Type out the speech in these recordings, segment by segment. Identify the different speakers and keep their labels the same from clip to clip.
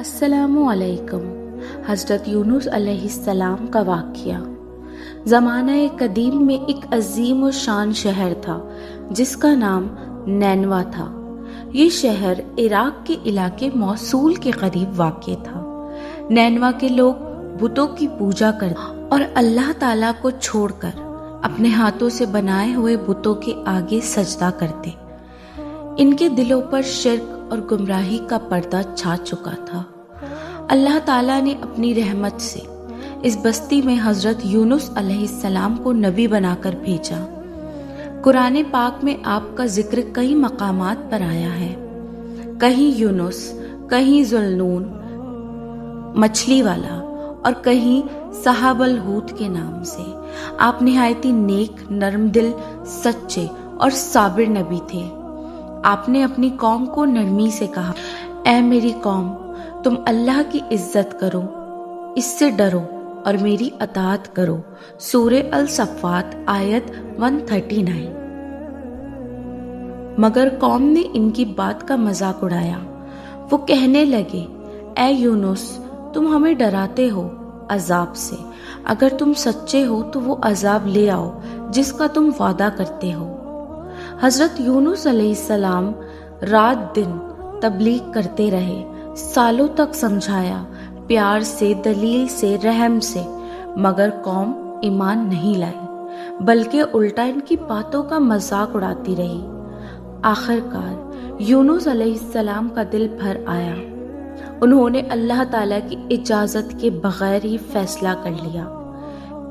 Speaker 1: السلام علیکم۔ حضرت یونس علیہ السلام کا واقعہ۔ زمانہ قدیم میں ایک عظیم و شان شہر تھا جس کا نام نینوا تھا۔ یہ شہر عراق کے علاقے موصول کے قریب واقع تھا۔ نینوا کے لوگ بتوں کی پوجا کرتے اور اللہ تعالیٰ کو چھوڑ کر اپنے ہاتھوں سے بنائے ہوئے بتوں کے آگے سجدہ کرتے۔ ان کے دلوں پر شرک اور گمراہی کا پردہ چھا چکا تھا۔ اللہ تعالیٰ نے اپنی رحمت سے اس بستی میں حضرت یونس علیہ السلام کو نبی بنا کر بھیجا۔ قرآن پاک میں آپ کا ذکر کئی مقامات پر آیا ہے، کہیں یونس، کہیں ذوالنون مچھلی والا اور کہیں صاحب الحوت کے نام سے۔ آپ نہایتی نیک، نرم دل، سچے اور صابر نبی تھے۔ آپ نے اپنی قوم کو نرمی سے کہا، اے میری قوم، تم اللہ کی عزت کرو، اس سے ڈرو اور میری اطاعت کرو۔ سورہ الصفات آیت 139۔ مگر قوم نے ان کی بات کا مذاق اڑایا۔ وہ کہنے لگے، اے یونس، تم ہمیں ڈراتے ہو عذاب سے۔ اگر تم سچے ہو تو وہ عذاب لے آؤ جس کا تم وعدہ کرتے ہو۔ حضرت یونس علیہ السلام رات دن تبلیغ کرتے رہے، سالوں تک سمجھایا، پیار سے، دلیل سے، رحم سے، مگر قوم ایمان نہیں لائی، بلکہ الٹا ان کی باتوں کا مذاق اڑاتی رہی۔ آخر کار یونس علیہ السلام کا دل بھر آیا۔ انہوں نے اللہ تعالیٰ کی اجازت کے بغیر ہی فیصلہ کر لیا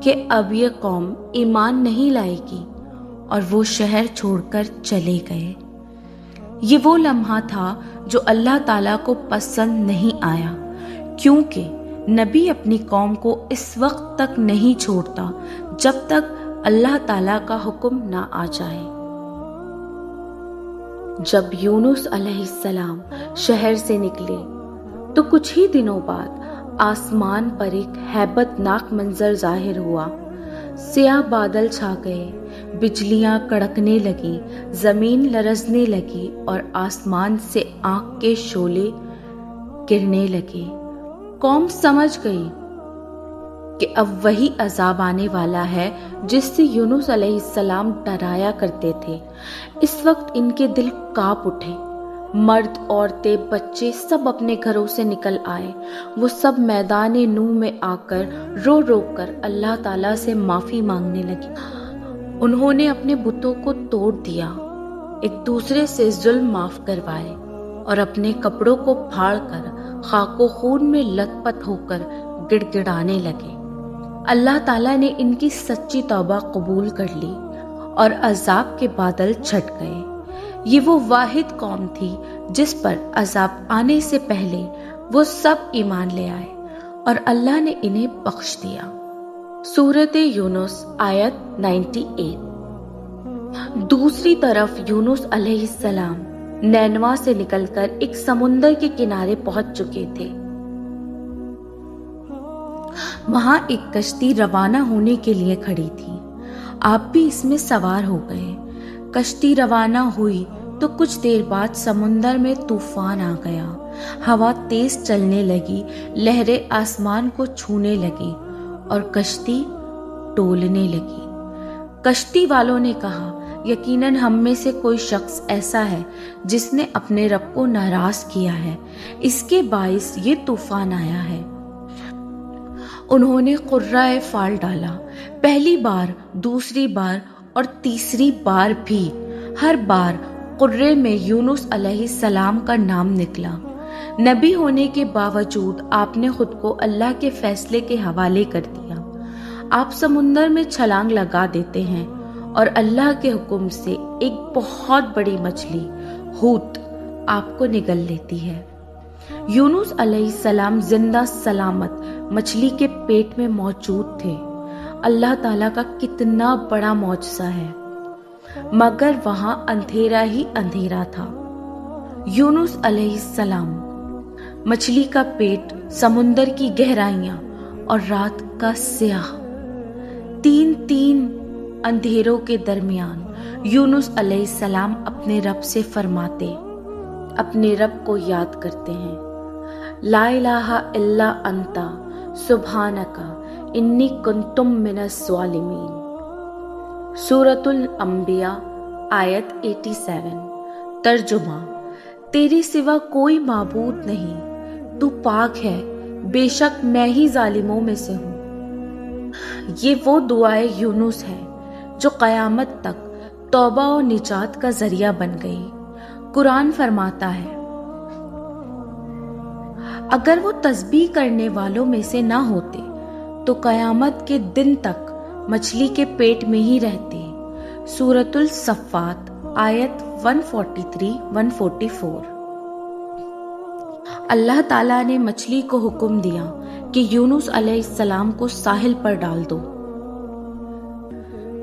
Speaker 1: کہ اب یہ قوم ایمان نہیں لائے گی، اور وہ شہر چھوڑ کر چلے گئے۔ یہ وہ لمحہ تھا جو اللہ تعالیٰ کو پسند نہیں آیا، کیونکہ نبی اپنی قوم کو اس وقت تک نہیں چھوڑتا جب تک اللہ تعالیٰ کا حکم نہ آ جائے۔ جب یونس علیہ السلام شہر سے نکلے تو کچھ ہی دنوں بعد آسمان پر ایک ہیبت ناک منظر ظاہر ہوا۔ سیاہ بادل چھا گئے، بجلیاں کڑکنے لگی، زمین لرزنے لگی اور آسمان سے آگ کے شعلے گرنے لگے۔ قوم سمجھ گئی کہ اب وہی عذاب آنے والا ہے جس سے یونس علیہ السلام ڈرایا کرتے تھے۔ اس وقت ان کے دل کانپ اٹھے۔ مرد، عورتیں، بچے سب اپنے گھروں سے نکل آئے۔ وہ سب میدان نو میں آ کر رو رو کر اللہ تعالیٰ سے معافی مانگنے لگے۔ انہوں نے اپنے بتوں کو توڑ دیا، ایک دوسرے سے ظلم معاف کروائے اور اپنے کپڑوں کو پھاڑ کر خاک و خون میں لت پت ہو کر گڑ گڑانے لگے۔ اللہ تعالیٰ نے ان کی سچی توبہ قبول کر لی اور عذاب کے بادل چھٹ گئے۔ یہ وہ واحد قوم تھی جس پر عذاب آنے سے پہلے وہ سب ایمان لے آئے اور اللہ نے انہیں بخش دیا۔ سورۃ یونس آیت 98۔ دوسری طرف یونس علیہ السلام نینوا سے نکل کر ایک سمندر کے کنارے پہنچ چکے تھے۔ وہاں ایک کشتی روانہ ہونے کے لیے کھڑی تھی۔ آپ بھی اس میں سوار ہو گئے۔ کشتی روانہ ہوئی تو کچھ دیر بعد سمندر میں طوفان آ گیا۔ ہوا تیز چلنے لگی، لہریں آسمان کو چھونے لگی اور کشتی ڈولنے لگی۔ کشتی والوں نے کہا، یقیناً ہم میں سے کوئی شخص ایسا ہے جس نے اپنے رب کو ناراض کیا ہے، اس کے باعث یہ طوفان آیا ہے۔ انہوں نے قرۂ فال ڈالا۔ پہلی بار، دوسری بار اور تیسری بار بھی ہر بار قرے میں یونس علیہ السلام کا نام نکلا۔ نبی ہونے کے باوجود آپ نے خود کو اللہ کے فیصلے کے حوالے کر دیا۔ آپ سمندر میں چھلانگ لگا دیتے ہیں اور اللہ کے حکم سے ایک بہت بڑی مچھلی حوت آپ کو نگل لیتی ہے۔ یونس علیہ السلام زندہ سلامت مچھلی کے پیٹ میں موجود تھے۔ اللہ تعالیٰ کا کتنا بڑا معجزہ ہے، مگر وہاں اندھیرا ہی اندھیرا تھا۔ یونس علیہ السلام، مچھلی کا پیٹ، سمندر کی گہرائیاں اور رات کا سیاہ، تین اندھیروں کے درمیان یونس علیہ السلام اپنے رب سے فرماتے، اپنے رب کو یاد کرتے ہیں، لا الہ الا انتا سبحانکا انی کنتم من الظالمین۔ سورۃ الانبیاء آیت 87۔ ترجمہ: تیرے سوا کوئی معبود نہیں، تو پاک ہے، بے شک میں ہی ظالموں میں سے ہوں۔ یہ وہ دعائے یونس ہے جو قیامت تک توبہ و نجات کا ذریعہ بن گئی۔ قرآن فرماتا ہے، اگر وہ تسبیح کرنے والوں میں سے نہ ہوتے تو قیامت کے دن تک مچھلی کے پیٹ میں ہی رہتے۔ سورۃ الصفات آیت 143-144۔ اللہ تعالیٰ نے مچھلی کو حکم دیا کہ یونس علیہ السلام کو ساحل پر ڈال دو۔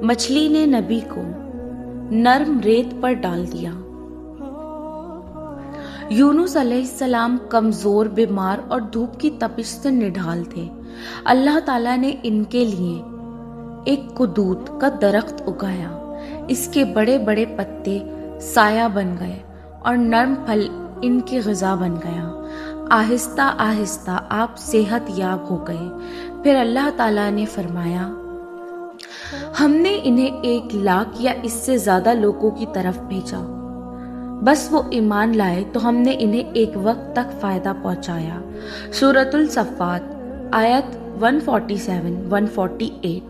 Speaker 1: مچھلی نے نبی کو نرم ریت پر ڈال دیا۔ یونس علیہ السلام کمزور، بیمار اور دھوپ کی تپش سے نڈھال تھے۔ اللہ تعالیٰ نے ان کے لیے ایک قدوت کا درخت اگایا۔ اس کے بڑے بڑے پتے سایہ بن گئے اور نرم پھل ان کی غذا بن گیا۔ آہستہ آہستہ آپ صحت یاب ہو گئے۔ پھر اللہ تعالیٰ نے فرمایا، ہم نے انہیں 1,00,000 یا اس سے زیادہ لوگوں کی طرف بھیجا، بس وہ ایمان لائے تو ہم نے انہیں ایک وقت تک فائدہ پہنچایا۔ سورۃ الصفات آیت 147-148۔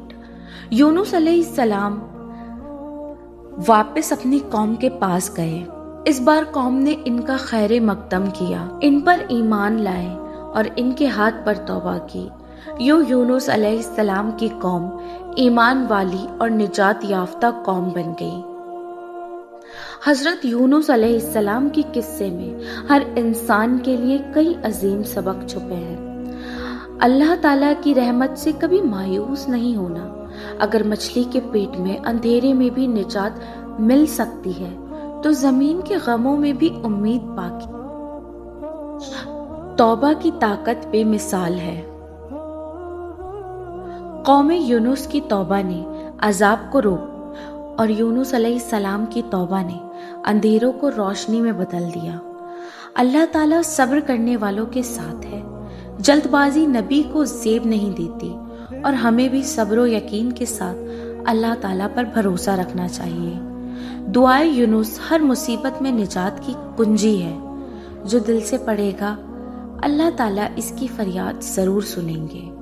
Speaker 1: یونس علیہ السلام واپس اپنی قوم کے پاس گئے۔ اس بار قوم نے ان کا خیر مقدم کیا، ان پر ایمان لائے اور ان کے ہاتھ پر توبہ کی۔ یونس علیہ السلام کی قوم ایمان والی اور نجات یافتہ قوم بن گئی۔ حضرت یونس علیہ السلام کی قصے میں ہر انسان کے لیے کئی عظیم سبق چھپے ہیں۔ اللہ تعالیٰ کی رحمت سے کبھی مایوس نہیں ہونا۔ اگر مچھلی کے پیٹ میں اندھیرے میں بھی نجات مل سکتی ہے تو زمین کے غموں میں بھی امید باقی۔ توبہ کی طاقت بے مثال ہے۔ قوم یونس کی توبہ نے عذاب کو روک اور یونس علیہ السلام کی توبہ نے اندھیروں کو روشنی میں بدل دیا۔ اللہ تعالیٰ صبر کرنے والوں کے ساتھ ہے۔ جلد بازی نبی کو زیب نہیں دیتی اور ہمیں بھی صبر و یقین کے ساتھ اللہ تعالیٰ پر بھروسہ رکھنا چاہیے۔ دعائے یونس ہر مصیبت میں نجات کی کنجی ہے۔ جو دل سے پڑھے گا اللہ تعالیٰ اس کی فریاد ضرور سنیں گے۔